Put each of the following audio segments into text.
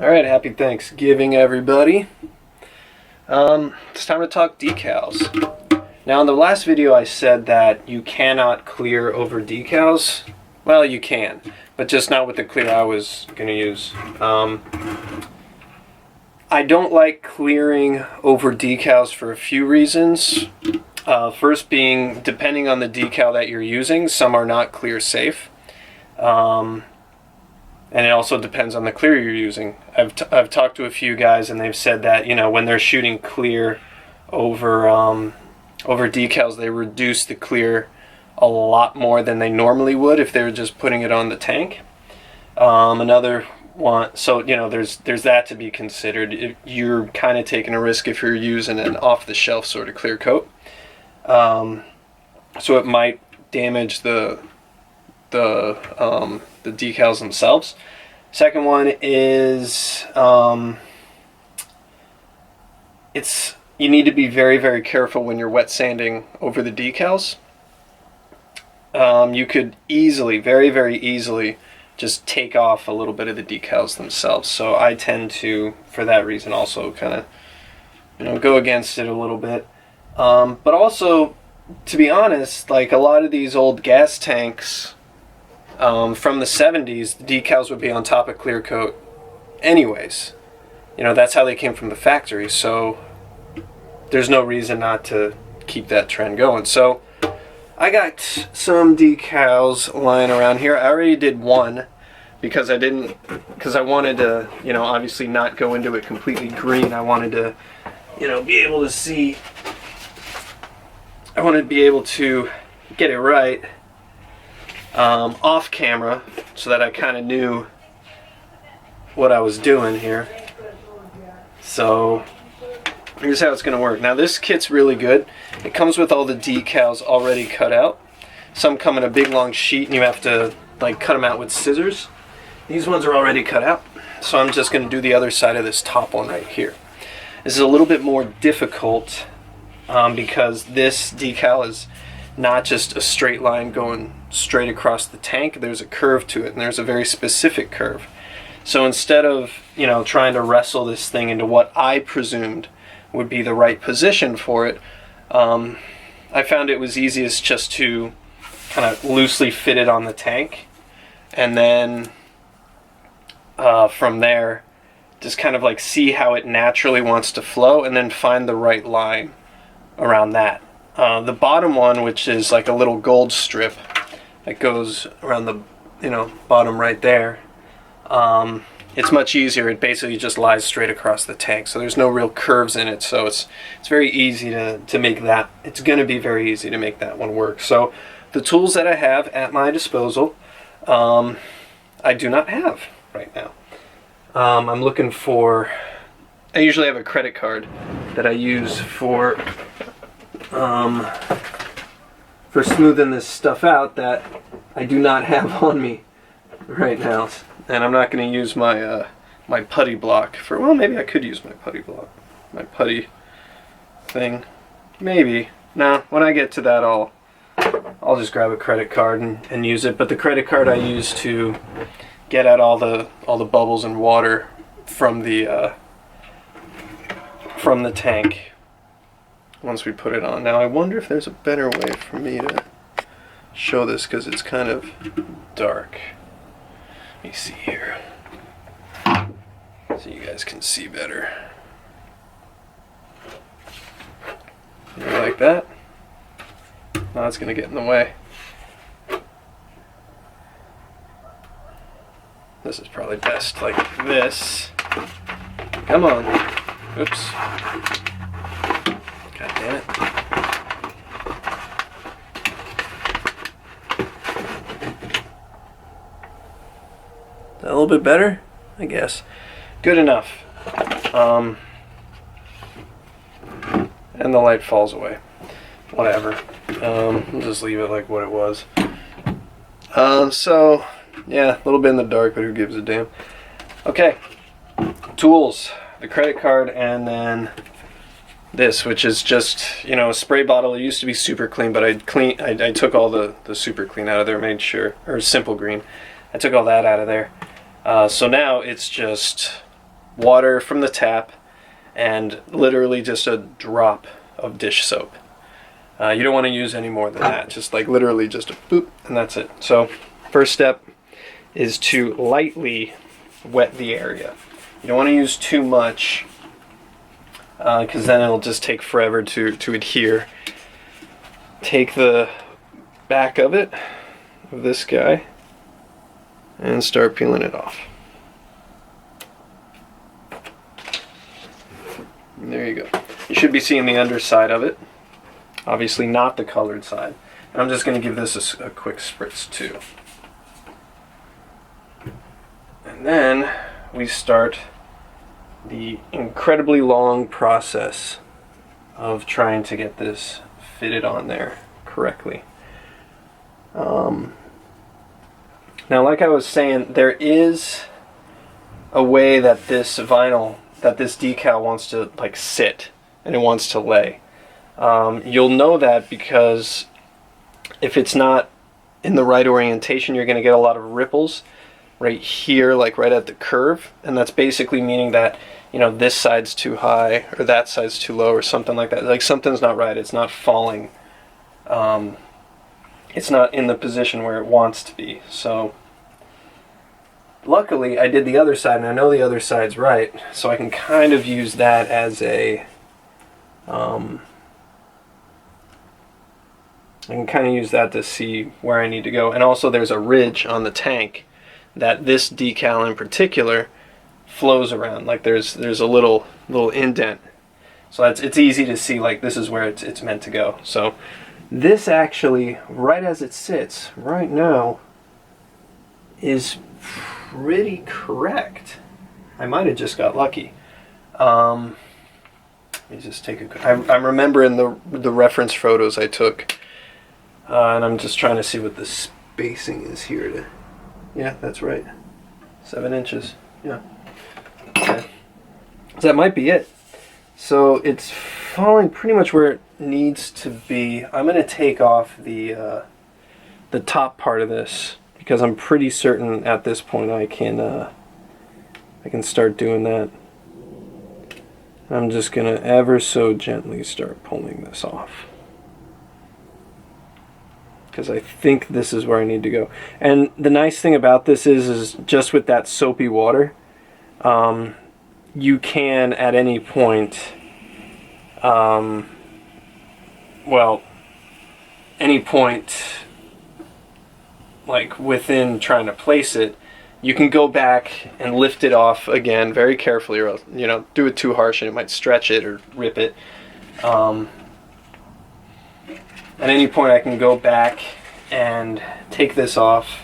Alright, happy Thanksgiving, everybody. It's time to talk decals. Now, in the last video I said that you cannot clear over decals. Well, you can, but just not with the clear I was going to use. I don't like clearing over decals for a few reasons. First being, depending on the decal that you're using, some are not clear safe. And it also depends on the clear you're using. I've talked to a few guys and they've said that, you know, when they're shooting clear over decals, they reduce the clear a lot more than they normally would if they were just putting it on the tank. Another one, so you know, there's that to be considered. You're kind of taking a risk if you're using an off-the-shelf sort of clear coat. So it might damage the decals themselves. Second one is you need to be very, very careful when you're wet sanding over the decals. You could easily, very, very easily, just take off a little bit of the decals themselves. So I tend to, for that reason, also kind of, you know, go against it a little bit. But also, to be honest, like a lot of these old gas tanks from the 70s, the decals would be on top of clear coat anyways. You know, that's how they came from the factory, so there's no reason not to keep that trend going. So I got some decals lying around here. I already did one because I wanted to, you know, obviously not go into it completely green. I wanted to, you know, be able to see, I wanted to be able to get it right off camera so that I kind of knew what I was doing here. So here's how it's going to work. Now this kit's really good. It comes with all the decals already cut out. Some come in a big long sheet and you have to like cut them out with scissors. These ones are already cut out. So I'm just going to do the other side of this top one right here. This is a little bit more difficult because this decal is not just a straight line going straight across the tank. There's a curve to it, and there's a very specific curve. So instead of, you know, trying to wrestle this thing into what I presumed would be the right position for it, I found it was easiest just to kind of loosely fit it on the tank, and then from there just kind of like see how it naturally wants to flow, and then find the right line around that. The bottom one, which is like a little gold strip that goes around the, you know, bottom right there, it's much easier. It basically just lies straight across the tank, so there's no real curves in it, so it's very easy to make that. It's going to be very easy to make that one work. So the tools that I have at my disposal, I do not have right now. I'm looking for, I usually have a credit card that I use for smoothing this stuff out that I do not have on me right now. And I'm not going to use my my putty block for, well, maybe I could use my putty block, my putty thing, maybe. Nah, when I get to that, I'll just grab a credit card and use it. But the credit card I use to get out all the bubbles and water from the tank once we put it on. Now I wonder if there's a better way for me to show this because it's kind of dark. Let me see here so you guys can see better. You like that? No, it's gonna get in the way. This is probably best like this. Come on. Oops. God damn it. Is that a little bit better? I guess. Good enough. And the light falls away. Whatever. We'll just leave it like what it was. So, yeah, a little bit in the dark, but who gives a damn. Okay. Tools. The credit card, and then this, which is just, you know, a spray bottle. It used to be super clean, but I took all the super clean out of there, made sure, or simple green. I took all that out of there. So now it's just water from the tap, and literally just a drop of dish soap. You don't want to use any more than that. Just like literally just a boop, and that's it. So first step is to lightly wet the area. You don't want to use too much, because then it'll just take forever to adhere. Take the back of it, of this guy, and start peeling it off. And there you go. You should be seeing the underside of it. Obviously not the colored side. And I'm just going to give this a quick spritz too. And then we start the incredibly long process of trying to get this fitted on there correctly. Now, like I was saying, there is a way that this vinyl, that this decal wants to like sit, and it wants to lay. You'll know that because if it's not in the right orientation, you're going to get a lot of ripples right here, like right at the curve, and that's basically meaning that, you know, this side's too high or that side's too low or something like that. Like something's not right. It's not falling. It's not in the position where it wants to be. So luckily I did the other side, and I know the other side's right, so I can kind of use that as a I can kind of use that to see where I need to go. And also there's a ridge on the tank that this decal in particular flows around. Like there's a little indent. So it's easy to see, like this is where it's meant to go. So this actually, right as it sits right now, is pretty correct. I might have just got lucky. Let me just take a. I'm remembering the reference photos I took, and I'm just trying to see what the spacing is here. Yeah, that's right. 7 inches. Yeah. Okay. So that might be it. So it's falling pretty much where it needs to be. I'm going to take off the top part of this, because I'm pretty certain at this point I can start doing that. I'm just going to ever so gently start pulling this off, because I think this is where I need to go. And the nice thing about this is just with that soapy water, you can at any point, any point like within trying to place it, you can go back and lift it off again very carefully, or else, you know, do it too harsh and it might stretch it or rip it. At any point I can go back and take this off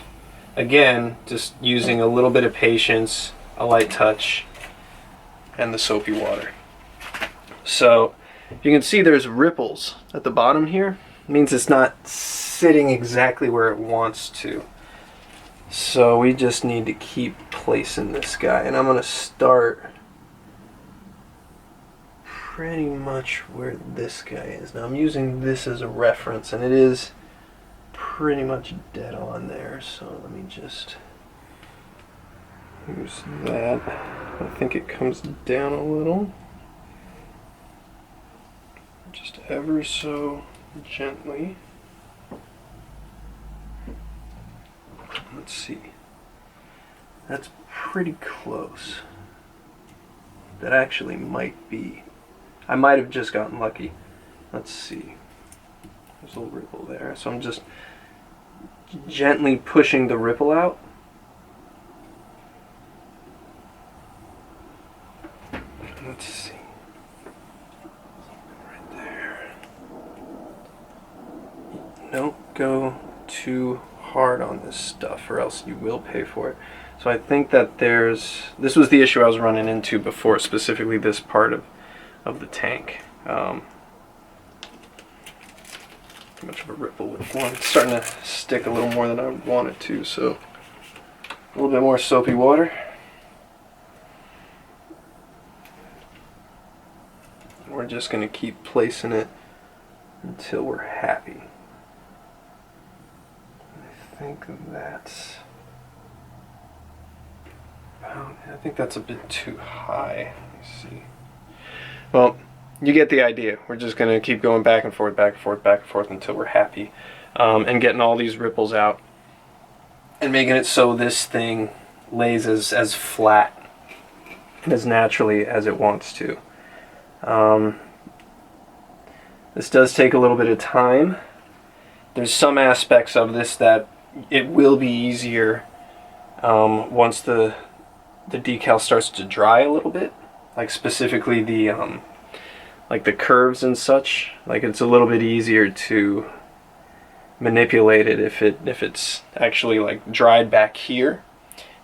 again, just using a little bit of patience, a light touch, and the soapy water. So you can see there's ripples at the bottom here. It means it's not sitting exactly where it wants to. So we just need to keep placing this guy, and I'm going to start pretty much where this guy is. Now I'm using this as a reference, and it is pretty much dead on there, so let me just use that. I think it comes down a little, just ever so gently. Let's see. That's pretty close. That actually might be. I might have just gotten lucky. Let's see. There's a little ripple there. So I'm just gently pushing the ripple out. Let's see. Right there. Don't go too hard on this stuff, or else you will pay for it. So I think that this was the issue I was running into before, specifically this part of the tank. Too much of a ripple with one. It's starting to stick a little more than I want it to, so a little bit more soapy water. We're just going to keep placing it until we're happy. I think that's about I think that's a bit too high. Let me see. Well, you get the idea. We're just going to keep going back and forth, back and forth, back and forth until we're happy. And getting all these ripples out. And making it so this thing lays as flat, as naturally as it wants to. This does take a little bit of time. There's some aspects of this that it will be easier once the decal starts to dry a little bit, like specifically the like the curves and such. Like it's a little bit easier to manipulate it if it's actually like dried back here.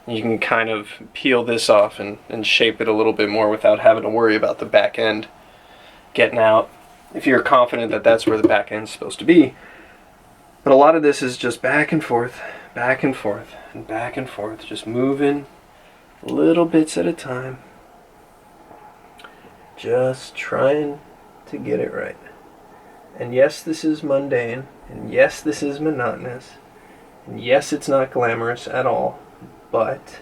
You can kind of peel this off and shape it a little bit more without having to worry about the back end getting out, if you're confident that that's where the back end's supposed to be. But a lot of this is just back and forth, back and forth, and back and forth, just moving little bits at a time, just trying to get it right. And yes, this is mundane, and yes, this is monotonous, and yes, it's not glamorous at all, but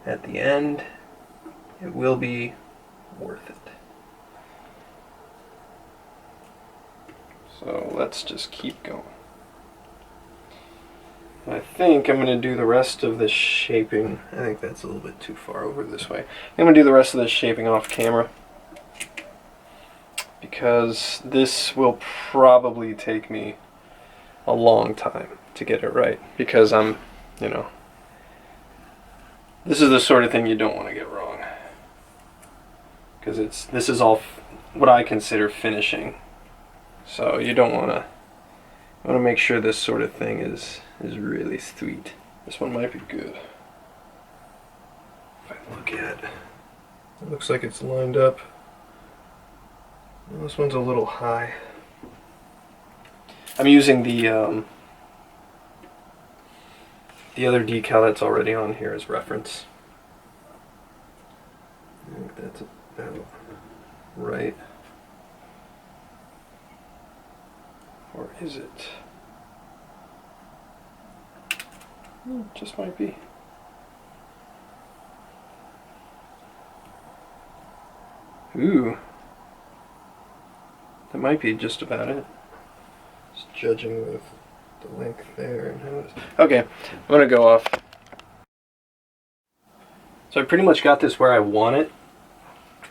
at the end, it will be worth it. So let's just keep going. I think I'm going to do the rest of this shaping. I think that's a little bit too far over this way. I'm going to do the rest of this shaping off camera, because this will probably take me a long time to get it right, because I'm, you know, this is the sort of thing you don't want to get wrong, because this is all what I consider finishing. So you don't want to make sure this sort of thing is really sweet. This one might be good. If I look at it, it looks like it's lined up. Well, this one's a little high. I'm using the other decal that's already on here as reference. I think that's about right. Or is it? It just might be. Ooh. That might be just about it. Just judging with the length there and how it's... Okay, I'm gonna go off. So I pretty much got this where I want it.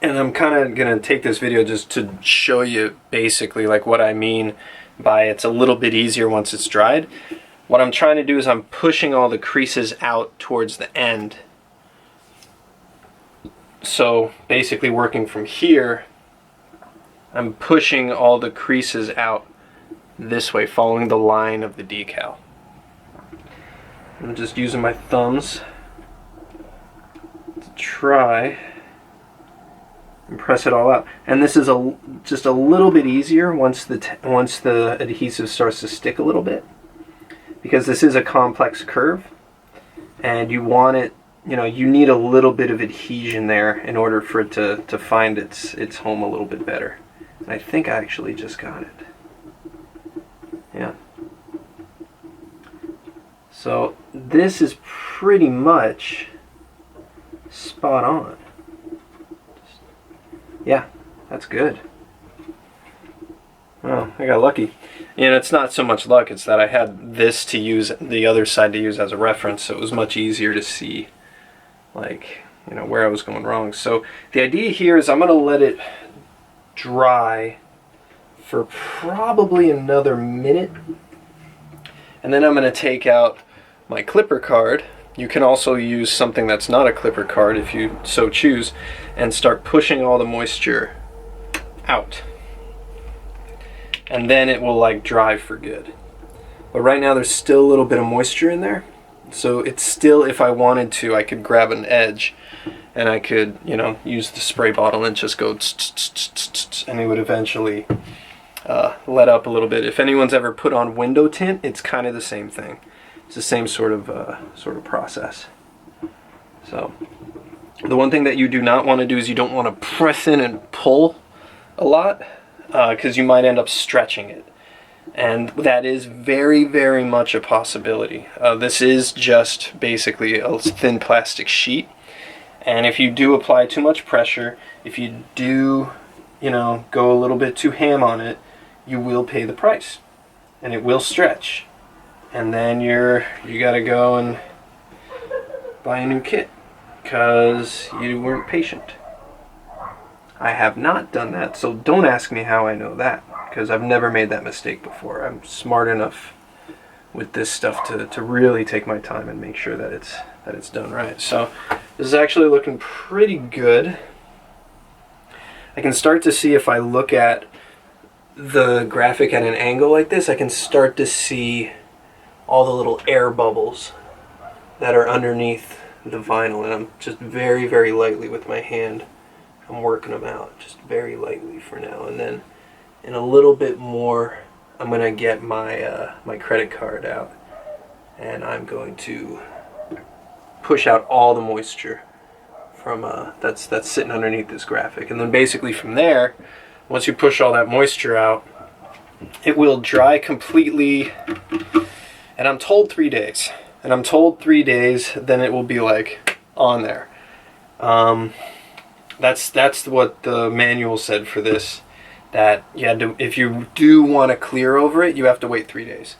And I'm kind of gonna take this video just to show you basically like what I mean by it's a little bit easier once it's dried. What I'm trying to do is I'm pushing all the creases out towards the end. So basically working from here, I'm pushing all the creases out this way, following the line of the decal. I'm just using my thumbs to try and press it all out. And this is just a little bit easier once the adhesive starts to stick a little bit, because this is a complex curve and you want it, you know, you need a little bit of adhesion there in order for it to find its home a little bit better. And I think I actually just got it. Yeah. So this is pretty much spot on. Yeah, that's good. Oh, I got lucky. You know, it's not so much luck, it's that I had this to use, the other side to use as a reference, so it was much easier to see, like, you know, where I was going wrong. So the idea here is I'm going to let it dry for probably another minute, and then I'm going to take out my clipper card. You can also use something that's not a clipper card if you so choose, and start pushing all the moisture out. And then it will like dry for good. But right now there's still a little bit of moisture in there. So it's still, if I wanted to, I could grab an edge and I could, you know, use the spray bottle and just go and it would eventually let up a little bit. If anyone's ever put on window tint, it's kind of the same thing. It's the same sort of process. So the one thing that you do not want to do is you don't want to press in and pull a lot, because you might end up stretching it. And that is very, very much a possibility. This is just basically a thin plastic sheet. And if you do apply too much pressure, if you do, you know, go a little bit too ham on it, you will pay the price. And it will stretch. And then you gotta go and buy a new kit because you weren't patient. I have not done that, so don't ask me how I know that, because I've never made that mistake before. I'm smart enough with this stuff to really take my time and make sure that it's done right. So this is actually looking pretty good. I can start to see, if I look at the graphic at an angle like this, I can start to see all the little air bubbles that are underneath the vinyl, and I'm just very, very lightly with my hand, I'm working them out, just very lightly for now. And then in a little bit more, I'm gonna get my my credit card out, and I'm going to push out all the moisture from that's sitting underneath this graphic. And then basically from there, once you push all that moisture out, it will dry completely. And I'm told 3 days. And I'm told 3 days, then it will be like on there. That's what the manual said for this. That you had to, if you do want to clear over it, you have to wait 3 days.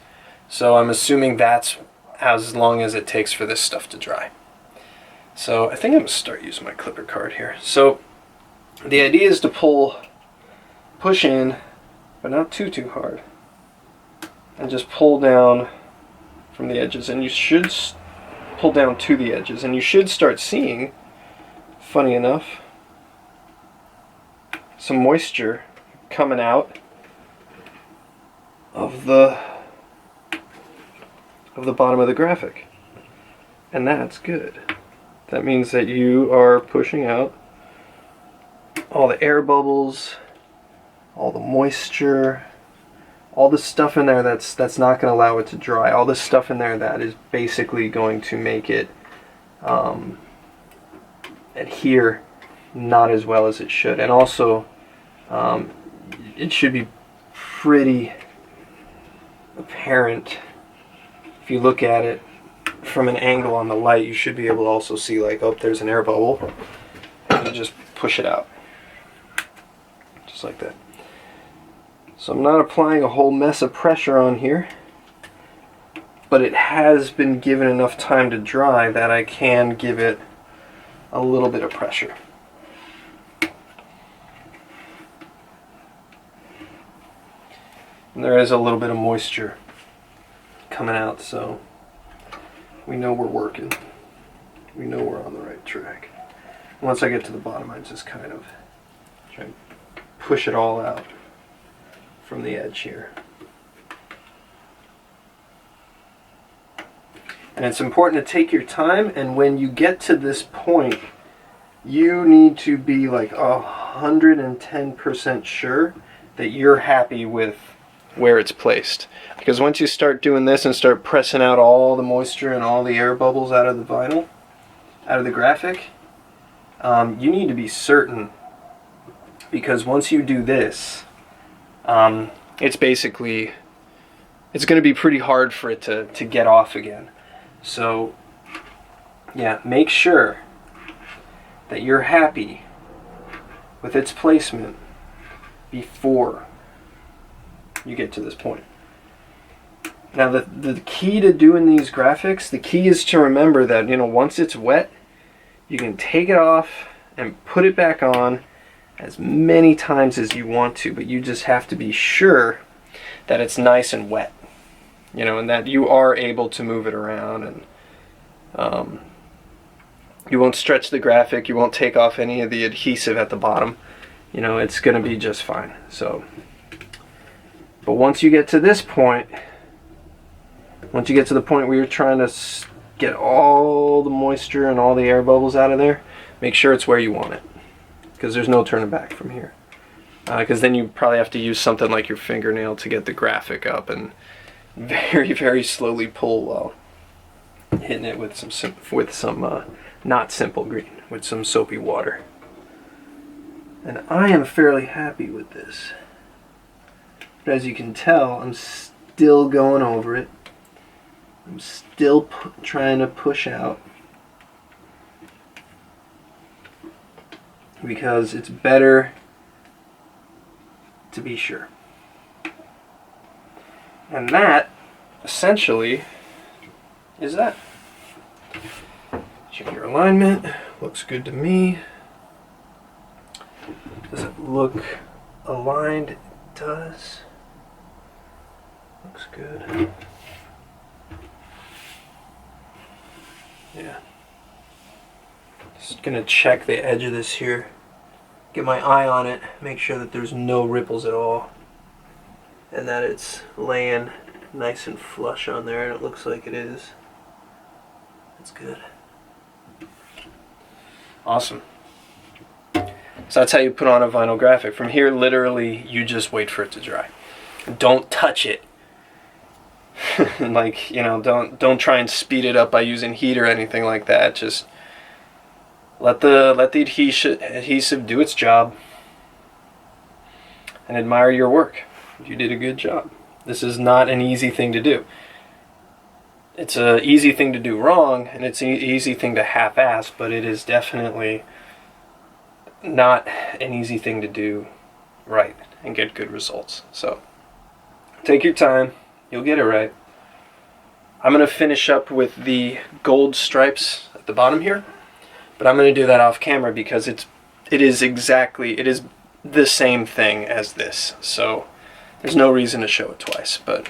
So I'm assuming that's as long as it takes for this stuff to dry. So I think I'm gonna start using my clipper card here. So the idea is to push in, but not too hard, and just pull down from the edges. And you should pull down to the edges, and you should start seeing, funny enough, some moisture coming out of the bottom of the graphic. And that's good. That means that you are pushing out all the air bubbles, all the moisture, all the stuff in there that's not going to allow it to dry, all the stuff in there that is basically going to make it adhere not as well as it should. And also it should be pretty apparent if you look at it from an angle on the light. You should be able to also see, like, oh, there's an air bubble, and you just push it out just like that. So I'm not applying a whole mess of pressure on here, but it has been given enough time to dry that I can give it a little bit of pressure. And there is a little bit of moisture coming out, so we know we're working. We know we're on the right track. Once I get to the bottom, I just kind of try and push it all out from the edge here. And it's important to take your time, and when you get to this point, you need to be like 110% sure that you're happy with where it's placed. Because once you start doing this and start pressing out all the moisture and all the air bubbles out of the vinyl, out of the graphic, you need to be certain, because once you do this, it's basically, it's going to be pretty hard for it to get off again. So yeah, make sure that you're happy with its placement before you get to this point. Now the key to doing these graphics, the key is to remember that, you know, once it's wet, you can take it off and put it back on as many times as you want to, but you just have to be sure that it's nice and wet, you know, and that you are able to move it around, and you won't stretch the graphic, you won't take off any of the adhesive at the bottom, you know, it's going to be just fine. So, but once you get to this point, once you get to the point where you're trying to get all the moisture and all the air bubbles out of there, make sure it's where you want it, because there's no turning back from here. Because then you probably have to use something like your fingernail to get the graphic up, and very, very slowly pull while hitting it with some not simple green, with some soapy water. And I am fairly happy with this. But as you can tell, I'm still going over it. I'm still trying to push out. Because it's better to be sure. And that, essentially, is that. Check your alignment. Looks good to me. Does it look aligned? It does. Looks good. Yeah. Just gonna check the edge of this here. Get my eye on it. Make sure that there's no ripples at all. And that it's laying nice and flush on there, and it looks like it is. That's good. Awesome. So that's how you put on a vinyl graphic. From here, literally, you just wait for it to dry. Don't touch it. Like, you know, don't try and speed it up by using heat or anything like that. Just let the adhesive do its job and admire your work. You did a good job. This is not an easy thing to do. It's an easy thing to do wrong, and it's an easy thing to half-ass, but it is definitely not an easy thing to do right and get good results. So take your time. You'll get it right. I'm going to finish up with the gold stripes at the bottom here, but I'm going to do that off camera because it is the same thing as this. So there's no reason to show it twice, but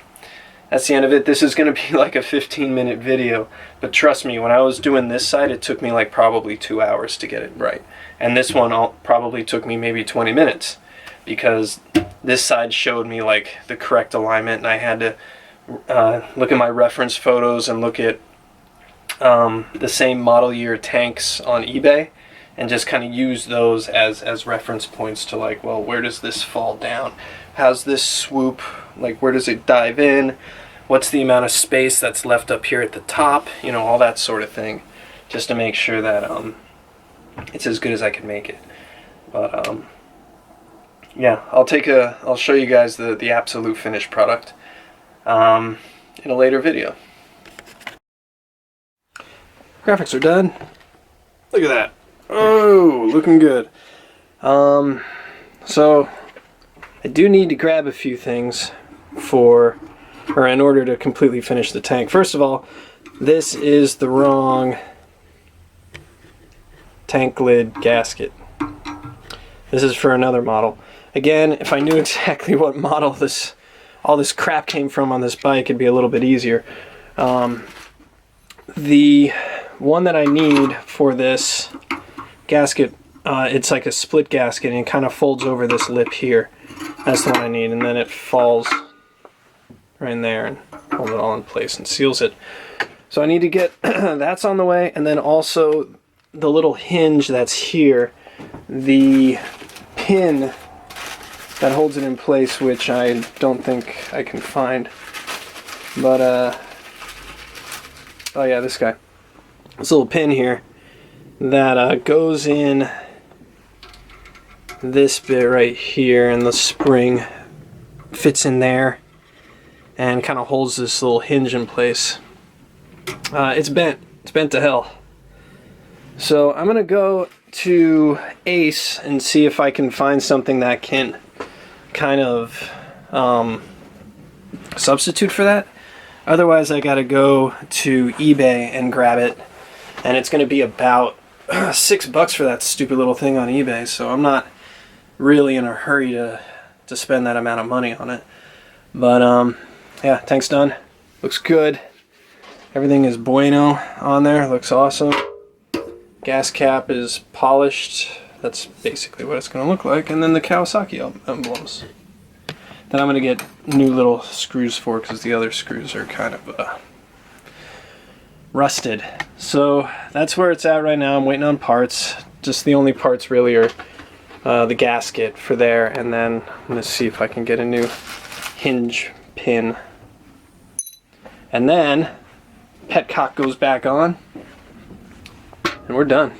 that's the end of it. This is going to be like a 15-minute video, but trust me, when I was doing this side, it took me like probably 2 hours to get it right. And this one probably took me maybe 20 minutes because this side showed me like the correct alignment, and I had to look at my reference photos and look at the same model year tanks on eBay and just kind of use those as reference points to like, well, where does this fall down? How's this swoop? Like, where does it dive in? What's the amount of space that's left up here at the top? You know, all that sort of thing, just to make sure that it's as good as I can make it. But yeah, I'll show you guys the absolute finished product in a later video. Graphics are done. Look at that. Oh, looking good. So I do need to grab a few things in order to completely finish the tank. First of all, this is the wrong tank lid gasket. This is for another model. Again, if I knew exactly what model all this crap came from on this bike, it'd be a little bit easier. The one that I need for this gasket, it's like a split gasket, and it kind of folds over this lip here. That's the one I need, and then it falls right in there and holds it all in place and seals it. So I need to get that's on the way, and then also the little hinge that's here, the pin that holds it in place, which I don't think I can find. But oh yeah, this guy. This little pin here that goes in this bit right here, and the spring fits in there and kind of holds this little hinge in place. It's bent to hell. So I'm gonna go to Ace and see if I can find something that can kind of substitute for that. Otherwise, I gotta go to eBay and grab it, and it's gonna be about $6 for that stupid little thing on eBay. So I'm not really in a hurry to spend that amount of money on it. But yeah, tank's done. Looks good. Everything is bueno on there. Looks awesome. Gas cap is polished. That's basically what it's going to look like. And then the Kawasaki emblems that I'm going to get new little screws for, because the other screws are kind of rusted. So that's where it's at right now. I'm waiting on parts. Just the only parts really are the gasket for there, and then I'm going to see if I can get a new hinge pin. And then petcock goes back on, and we're done.